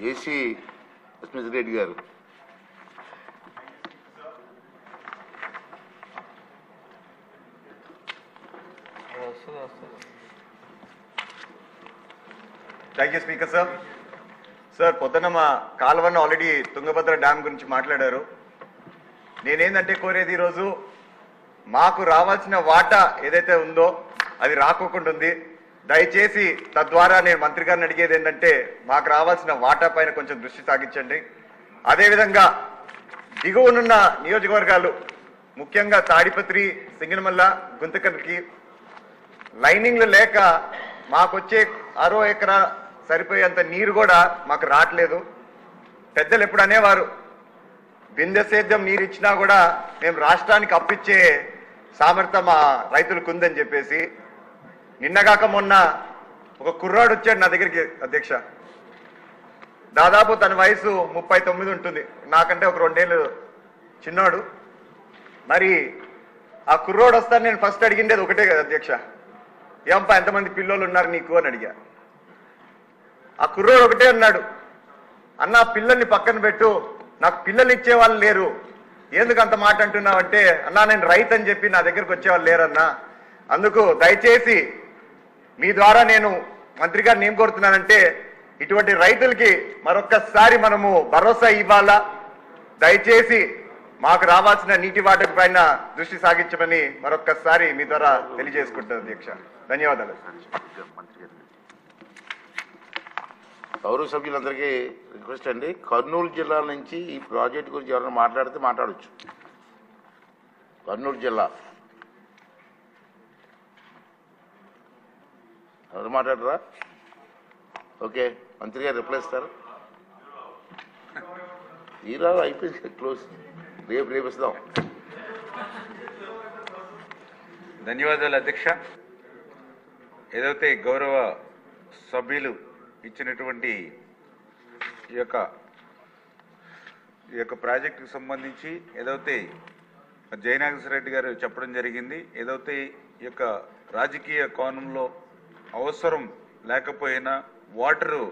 జేసీ అస్మిత్ రెడ్డి గారు. Thank you speaker sir. Sir పొద్దున్న మా కాలువన్న ఆల్రెడీ తుంగభద్ర డ్యామ్ గురించి మాట్లాడారు. నేనేందంటే కోరేది ఈరోజు మాకు రావాల్సిన వాటా ఏదైతే ఉందో అది రాకోకుండా ఉంది. దయచేసి తద్వారా నేను మంత్రి గారిని అడిగేది ఏంటంటే మాకు రావాల్సిన వాటా పైన కొంచెం దృష్టి సాగించండి. అదేవిధంగా దిగువనున్న నియోజకవర్గాలు ముఖ్యంగా తాడిపత్రి, సింగనమల్ల, గుంతకల్కి లైనింగ్లు లేక మాకొచ్చే 6 ఎకరా సరిపోయేంత నీరు కూడా మాకు రావట్లేదు. పెద్దలు ఎప్పుడు అనేవారు బిందె సేద్యం నీరు ఇచ్చినా కూడా మేము రాష్ట్రానికి అప్పిచ్చే సామర్థ్యం మా రైతులకు ఉందని చెప్పేసి. నిన్నగాక మొన్న ఒక కుర్రాడు వచ్చాడు నా దగ్గరికి అధ్యక్ష. దాదాపు తన వయసు 39 ఉంటుంది, నాకంటే ఒక 2 ఏళ్ళు చిన్నోడు. మరి ఆ కుర్రోడు వస్తాను నేను ఫస్ట్ అడిగిండేది ఒకటే కదా అధ్యక్ష, ఏంపా ఎంతమంది పిల్లలు ఉన్నారు నీకు అని అడిగా. ఆ కుర్రోడు ఒకటే అన్నాడు, అన్న పిల్లల్ని పక్కన పెట్టు, నాకు పిల్లలు ఇచ్చే వాళ్ళు లేరు. ఎందుకు అంత మాట అంటున్నావు అంటే, అన్నా నేను రైతు అని చెప్పి నా దగ్గరకు వచ్చేవాళ్ళు లేరన్నా. అందుకు దయచేసి మీ ద్వారా నేను మంత్రి గారిని ఏం కోరుతున్నానంటే ఇటువంటి రైతులకి మరొక్కసారి మనము భరోసా ఇవ్వాలా. దయచేసి మాకు రావాల్సిన నీటి వాటకు పైన దృష్టి సాగించమని మరొక్కసారి మీ ద్వారా తెలియజేసుకుంటాను అధ్యక్ష. ధన్యవాదాలు. గౌరవ సభ్యులందరికీ రిక్వెస్ట్ అండి, కర్నూలు జిల్లా నుంచి ఈ ప్రాజెక్ట్ గురించి ఎవరైనా మాట్లాడితే మాట్లాడచ్చు. కర్నూలు జిల్లా ఎవరు మాట్లాడరా? ఓకే, మంత్రి గారు రిప్లై ఇస్తారు. ఈరోజు అయిపోయింది, క్లోజ్. రేపు ఇస్తాం. ధన్యవాదాలు అధ్యక్ష. ఏదైతే గౌరవ సభ్యులు ఇచ్చినటువంటి ఈ యొక్క ప్రాజెక్టుకు సంబంధించి ఏదైతే జయనాగేశ్వర రెడ్డి గారు చెప్పడం జరిగింది, ఏదైతే ఈ యొక్క రాజకీయ కోణంలో అవసరం లేకపోయినా వాటరు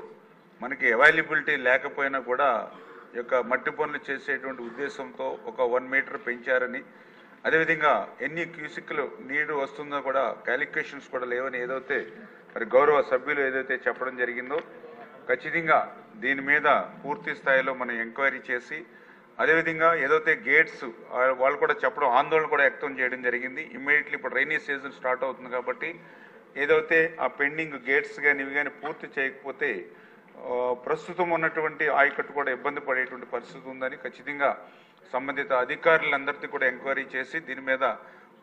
మనకి అవైలబిలిటీ లేకపోయినా కూడా ఈ యొక్క మట్టి పనులు చేసేటువంటి ఉద్దేశంతో ఒక 1 మీటర్ పెంచారని, అదేవిధంగా ఎన్ని క్యూసిక్లు నీరు వస్తుందో కూడా క్యాలిక్యులేషన్స్ కూడా లేవని ఏదైతే మరి గౌరవ సభ్యులు ఏదైతే చెప్పడం జరిగిందో, ఖచ్చితంగా దీని మీద పూర్తి స్థాయిలో మనం ఎంక్వైరీ చేసి, అదేవిధంగా ఏదైతే గేట్స్ వాళ్ళు కూడా చెప్పడం ఆందోళన కూడా వ్యక్తం చేయడం జరిగింది. ఇమ్మీడియట్లీ ఇప్పుడు రైనీ సీజన్ స్టార్ట్ అవుతుంది కాబట్టి ఏదైతే ఆ పెండింగ్ గేట్స్ కానీ ఇవి కానీ పూర్తి చేయకపోతే ప్రస్తుతం ఉన్నటువంటి ఆయకట్టు కూడా ఇబ్బంది పడేటువంటి పరిస్థితి ఉందని ఖచ్చితంగా సంబంధిత అధికారులందరికీ కూడా ఎంక్వైరీ చేసి దీని మీద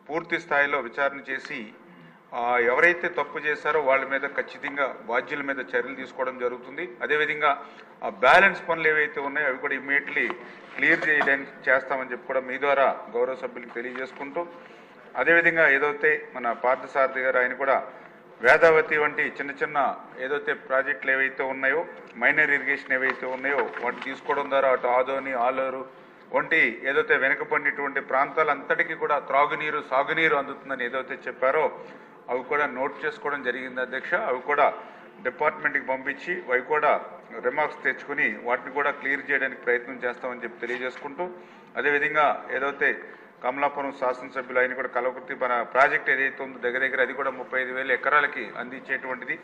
పూర్తి స్థాయిలో విచారణ చేసి ఎవరైతే తప్పు చేశారో వాళ్ళ మీద ఖచ్చితంగా బాధ్యుల మీద చర్యలు తీసుకోవడం జరుగుతుంది. అదేవిధంగా ఆ బ్యాలెన్స్ పనులు ఏవైతే ఉన్నాయో అవి కూడా ఇమ్మీడియట్లీ క్లియర్ చేయడానికి చేస్తామని చెప్పి కూడా మీ ద్వారా గౌరవ సభ్యులకు తెలియజేసుకుంటూ, అదేవిధంగా ఏదైతే మన పార్థసారథి గారు ఆయన కూడా వేదావతి వంటి చిన్న చిన్న ఏదైతే ప్రాజెక్టులు ఏవైతే ఉన్నాయో, మైనర్ ఇరిగేషన్ ఏవైతే ఉన్నాయో వాటిని తీసుకోవడం ద్వారా అటు ఆదోని, ఆలూరు వంటి ఏదైతే వెనుకబడినటువంటి ప్రాంతాలంతటికీ కూడా త్రాగునీరు, సాగునీరు అందుతుందని ఏదైతే చెప్పారో అవి కూడా నోట్ చేసుకోవడం జరిగింది అధ్యక్ష. అవి కూడా డిపార్ట్మెంట్కి పంపించి అవి కూడా రిమార్క్స్ తెచ్చుకుని వాటిని కూడా క్లియర్ చేయడానికి ప్రయత్నం చేస్తామని చెప్పి తెలియజేసుకుంటూ, అదేవిధంగా ఏదైతే కమలాపురం శాసనసభ్యులు ఆయన కూడా కలవకుర్తి మన ప్రాజెక్ట్ ఏదైతే ఉందో దగ్గర అది కూడా 35,000 ఎకరాలకి అందించేటువంటిది.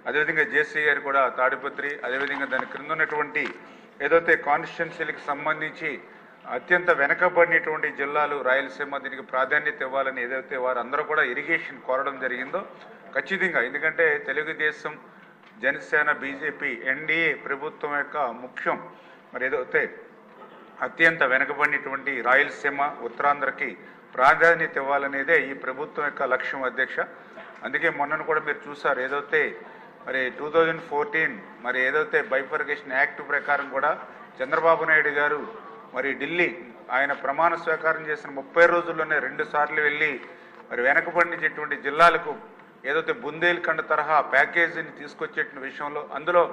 అదేవిధంగా జేసీ గారు కూడా తాడిపత్రి, అదేవిధంగా దాని క్రింద ఉన్నటువంటి ఏదైతే కాన్స్టిట్యున్సీలకు సంబంధించి అత్యంత వెనకబడినటువంటి జిల్లాలు రాయలసీమ దీనికి ప్రాధాన్యత ఇవ్వాలని ఏదైతే వారందరూ కూడా ఇరిగేషన్ కోరడం జరిగిందో ఖచ్చితంగా, ఎందుకంటే తెలుగుదేశం, జనసేన, బీజేపీ, ఎన్డీఏ ప్రభుత్వం యొక్క ముఖ్యం మరి ఏదైతే అత్యంత వెనకబడినటువంటి రాయలసీమ, ఉత్తరాంధ్రకి ప్రాధాన్యత ఇవ్వాలనేదే ఈ ప్రభుత్వం యొక్క లక్ష్యం అధ్యక్ష. అందుకే మొన్నను కూడా మీరు చూసారు, ఏదైతే మరి 2014 మరి ఏదైతే బైఫర్గేషన్ యాక్ట్ ప్రకారం కూడా చంద్రబాబు నాయుడు గారు మరి ఢిల్లీ ఆయన ప్రమాణ స్వీకారం చేసిన 30 రోజుల్లోనే 2 సార్లు వెళ్ళి మరి వెనకబడినటువంటి జిల్లాలకు ఏదైతే బుందేల్ఖండ్ తరహా ప్యాకేజీని తీసుకొచ్చేటువంటి విషయంలో అందులో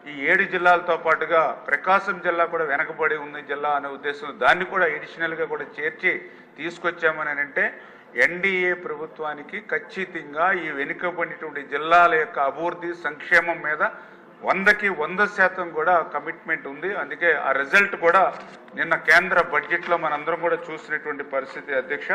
ఈ 7 జిల్లాలతో పాటుగా ప్రకాశం జిల్లా కూడా వెనకబడి ఉన్న జిల్లా అనే ఉద్దేశంలో దాన్ని కూడా అడిషనల్గా కూడా చేర్చి తీసుకొచ్చామని అంటే ఎన్డీఏ ప్రభుత్వానికి ఖచ్చితంగా ఈ వెనుకబడినటువంటి జిల్లాల యొక్క అభివృద్ధి, సంక్షేమం మీద 100% కూడా కమిట్మెంట్ ఉంది. అందుకే ఆ రిజల్ట్ కూడా నిన్న కేంద్ర బడ్జెట్లో మనందరం కూడా చూసినటువంటి పరిస్థితి అధ్యక్ష.